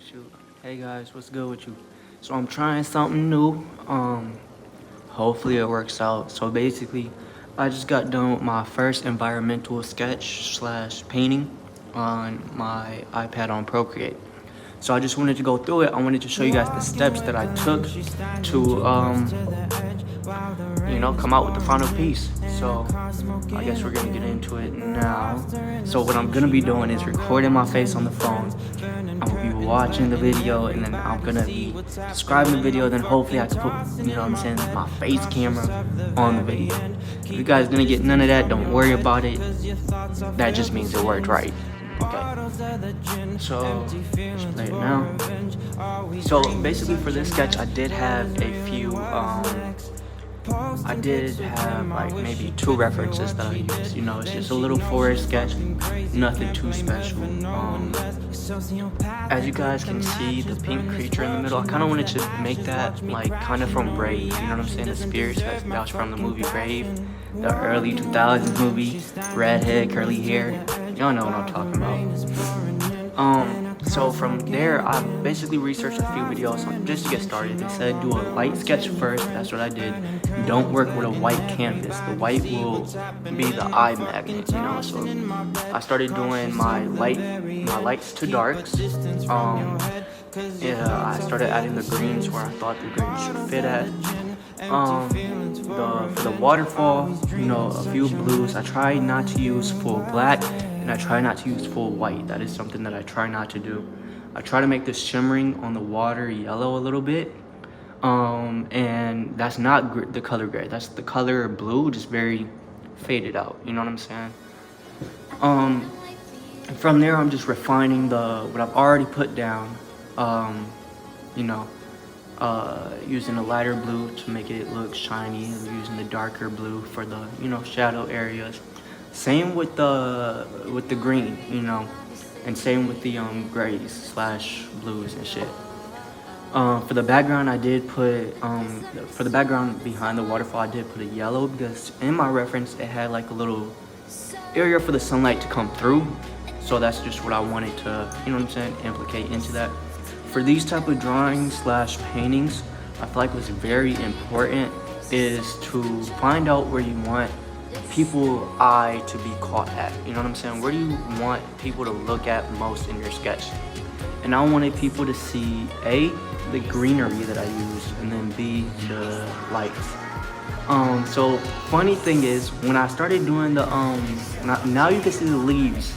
Shoot. Hey guys, what's good with you? So I'm trying something new. Hopefully it works out. So basically, I just got done with my first environmental sketch slash painting on my iPad on Procreate. So I just wanted to go through it. I wanted to show you guys the steps that I took to come out with the final piece. So I guess we're gonna get into it now. So what I'm gonna be doing is recording my face on the phone. I'm gonna be watching the video, and then I'm gonna be describing the video. Then hopefully I can put, my face camera on the video. If you guys didn't get none of that, don't worry about it. That just means it worked right. Okay. So let's play it now. So basically for this sketch, I did have a few. I did have like maybe 2 references that I used. It's just a little forest sketch, nothing too special. As you guys can see, the pink creature in the middle, I kind of wanted to make that like kind of from Brave. You know what I'm saying? The spirits that was from the movie Brave, the early 2000s movie, redhead, curly hair. Y'all know what I'm talking about. So from there, I basically researched a few videos just to get started. They said do a light sketch first. That's what I did. Don't work with a white canvas. The white will be the eye magnet, So I started doing my lights to darks. I started adding the greens where I thought the greens should fit at. For the waterfall, a few blues. I try not to use full black, and I try not to use full white. That is something that I try not to do. I try to make the shimmering on the water yellow a little bit, and that's not the color gray. That's the color blue, just very faded out. You know what I'm saying? From there, I'm just refining what I've already put down. Using a lighter blue to make it look shiny, and using the darker blue for the shadow areas. Same with the green, and same with the grays slash blues and shit. For the background, I did put for the background behind the waterfall, I did put a yellow because in my reference it had like a little area for the sunlight to come through. So that's just what I wanted to, implicate into that. For these type of drawings slash paintings, I feel like what's very important is to find out where you want people's eye to be caught at. You know what I'm saying? Where do you want people to look at most in your sketch? And I wanted people to see A, the greenery that I used, and then B, the lights. So funny thing is, when I started doing the now you can see the leaves,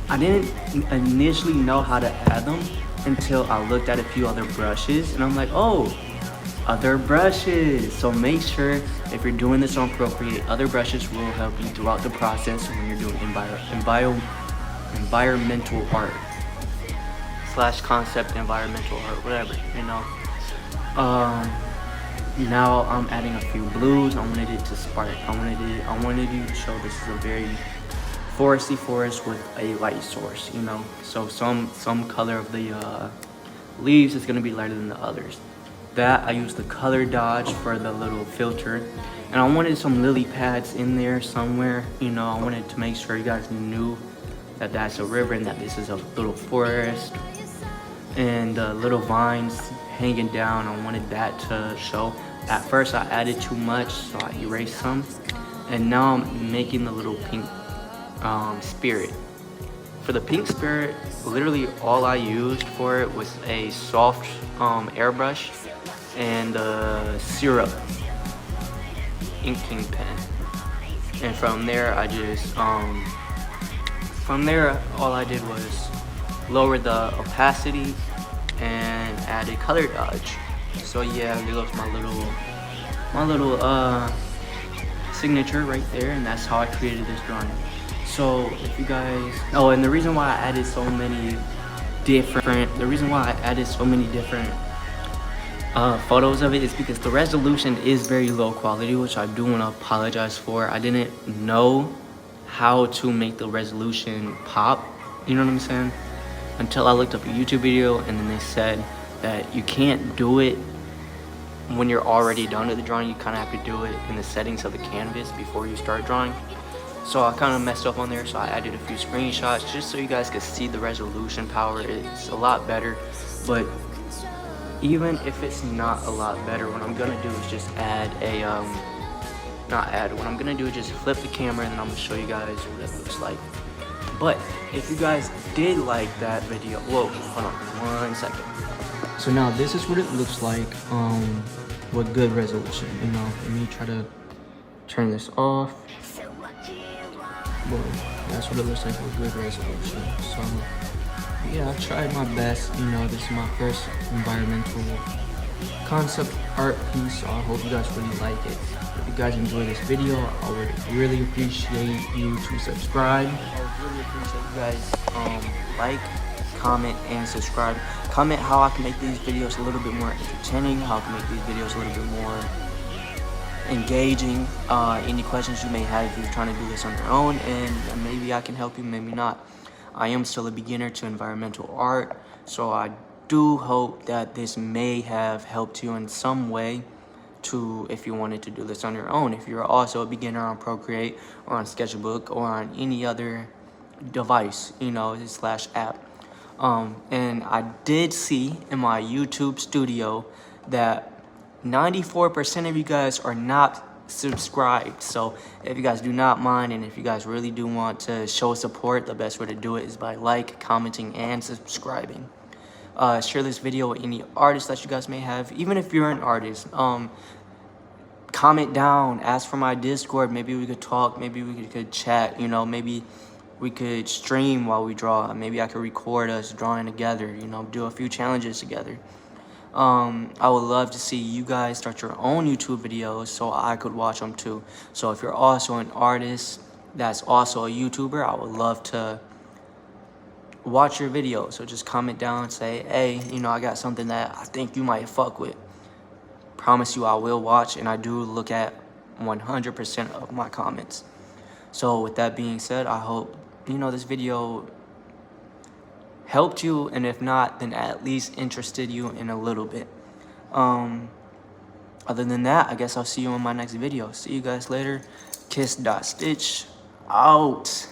I didn't initially know how to add them until I looked at a few other brushes, and I'm like, oh, other brushes. So make sure if you're doing this on Procreate, other brushes will help you throughout the process when you're doing environmental art slash concept environmental art, whatever, Now I'm adding a few blues. I wanted it to spark. I wanted you to show this is a very foresty forest with a light source, So some color of the leaves is gonna be lighter than the others. That I used the color dodge for the little filter, and I wanted some lily pads in there somewhere. I wanted to make sure you guys knew that that's a river and that this is a little forest, and little vines hanging down. I wanted that to show. At first I added too much, so I erased some, and now I'm making the little pink spirit. For the pink spirit, literally all I used for it was a soft airbrush and syrup inking pen. And from there I just all I did was lower the opacity and added color dodge. So yeah, there goes my little signature right there, and that's how I created this drawing. So if you guys, and the reason why I added so many different photos of it is because the resolution is very low quality, which I do want to apologize for. I didn't know how to make the resolution pop, you know what I'm saying, until I looked up a YouTube video, and then they said that you can't do it when you're already done with the drawing. You kind of have to do it in the settings of the canvas before you start drawing. So I kind of messed up on there, so I added a few screenshots just so you guys could see the resolution power. It's a lot better, but even if it's not a lot better, what I'm gonna do is just add a what I'm gonna do is just flip the camera, and then I'm gonna show you guys what it looks like. But if you guys did like that video, whoa, hold on 1 second. So now this is what it looks like with good resolution. You know, let me try to turn this off. Boom. That's what it looks like with good resolution. So yeah, I tried my best. You know, this is my first environmental concept art piece, so I hope you guys really like it. If you guys enjoy this video, I would really appreciate you to subscribe. I would really appreciate you guys like, comment, and subscribe. Comment how I can make these videos a little bit more entertaining, how I can make these videos a little bit more engaging. Any questions you may have if you're trying to do this on your own, and maybe I can help you, maybe not. I am still a beginner to environmental art, so I do hope that this may have helped you in some way to, if you wanted to do this on your own. If you're also a beginner on Procreate or on Sketchbook or on any other device, you know, / app. And I did see in my YouTube studio that 94% of you guys are not subscribed. So if you guys do not mind, and if you guys really do want to show support, the best way to do it is by commenting, and subscribing. Share this video with any artists that you guys may have, even if you're an artist. Comment down, ask for my Discord. Maybe we could talk, maybe we could chat, you know, maybe we could stream while we draw. Maybe I could record us drawing together, you know, do a few challenges together. I would love to see you guys start your own YouTube videos so I could watch them too. So if you're also an artist that's also a YouTuber, I would love to watch your video. So just comment down and say, hey, you know, I got something that I think you might fuck with. Promise you I will watch, and I do look at 100% of my comments. So with that being said, I hope, you know, this video helped you, and if not, then at least interested you in a little bit. Other than that, I guess I'll see you in my next video. See you guys later. Kiss.Stitch out.